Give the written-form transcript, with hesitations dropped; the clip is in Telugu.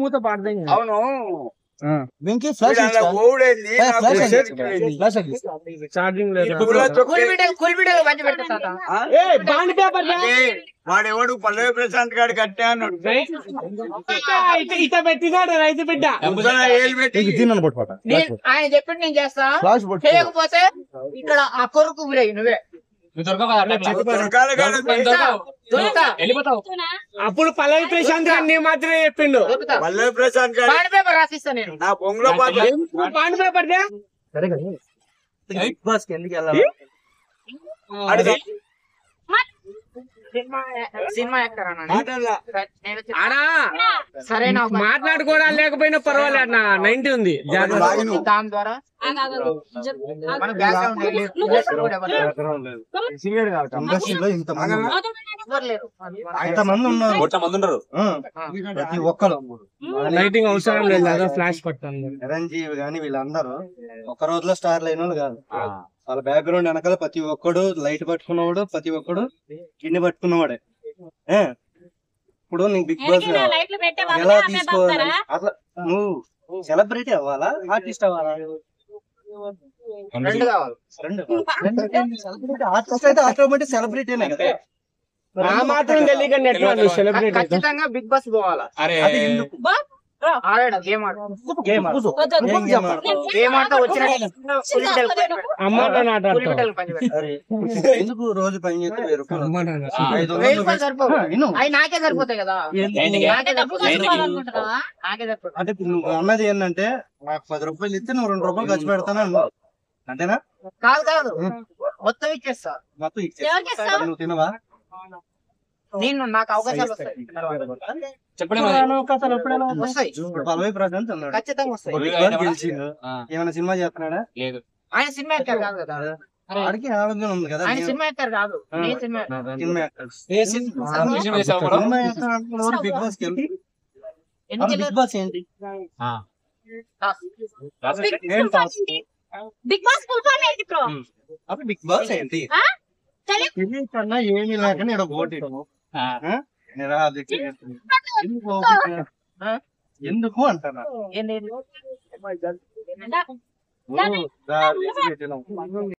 మూత పాడతాయి. అవును వెంకీ ఫ్లాష్ చార్జింగ్ లేదు. వాడెవడు పల్లవి ప్రశాంత్ గారు కట్టా అన్నాడు. ఇట పెట్టినాడు రైతు బిడ్డ. ఆయన చెప్పి నేను చేస్తా, చేయకపోతే ఇక్కడ ఆ కొరకు గురయ్యి నువ్వే అప్పుడు పల్లవి ప్రశాంత్ గారు నీ మాత్రమే చెప్పిండు. పల్లవి ప్రశాంత్ గారు బాండ్ పేపర్ రాసిస్తా నేను. నా పొంగులో బాండ్ పేపర్ బిగ్ బాస్ కి ఎందుకు వెళ్ళాలి? సినిమా యాక్టర్ అన్నా సరే, మాట్లాడుకోవడం లేకపోయినా పర్వాలేదు అన్న. 90 ఉంది దాని ద్వారా ఇండస్ట్రీలో ఇంతమంది ఉన్నారు. ప్రతి ఒక్కరు లైటింగ్ అవసరం లేదు, ఫ్లాష్ పట్టాను. చిరంజీవి గాని వీళ్ళందరూ ఒక రోజులో స్టార్లు అయిన వాళ్ళు కాదు. వాళ్ళ బ్యాక్గ్రౌండ్ వెనకాల ప్రతి ఒక్కడు లైట్ పట్టుకున్నవాడు, ప్రతి ఒక్కడు గిన్నె పట్టుకున్నవాడే. ఇప్పుడు నీకు బిగ్ బాస్ ఎలా తీసుకోవాలి? అట్లా నువ్వు సెలబ్రిటీ అవ్వాలా, ఆర్టిస్ట్ అవ్వాలా? రెండు కావాలి. ఆర్టిస్ట్ అయితే ఆటోమేటిక్ సెలబ్రిటీనే కదా. ఆ మాత్రం తెలియకండి ఎట్లా సెలబ్రిటీ. ఖచ్చితంగా బిగ్ బాస్ పోవాలా. అది ఎందుకు? గేమ్ ఎందుకు రోజు పని చేస్తే 1000 రూపాయలు నాకే సరిపోతాయి కదా. అంటే నువ్వు అన్నది ఏంటంటే నాకు 10 రూపాయలు ఇస్తే నువ్వు 2 రూపాయలు ఖర్చు పెడతాను అన్నావు, అంతేనా? కాదు కాదు, మొత్తం ఇచ్చేస్తా. మొత్తం ఇచ్చేస్తా. నువ్వు తినవా? నేను నాకు అవకాశాలు వస్తాయి. పల్లవి ప్రశాంత్ అన్నాడు ఖచ్చితంగా వస్తాయి. గెలిచిండు. ఏమైనా సినిమా చేస్తున్నాడా? ఆయన సినిమా యాక్టర్ కాదు కదా. ఆడికి ఆరోగ్యం ఉంది కదా. ఆయన సినిమా యాక్టర్ కాదు. Cinema actor. Bigg Boss Bigg Boss ఏంటి? బిగ్ బాస్ ఫుల్ ఫామ్ ఏంటి బ్రో? అప్పుడు బిగ్ బాస్ ఏంటి? కన్నా ఏమి లేకనే ఓటు ఎందుకు అంటారా?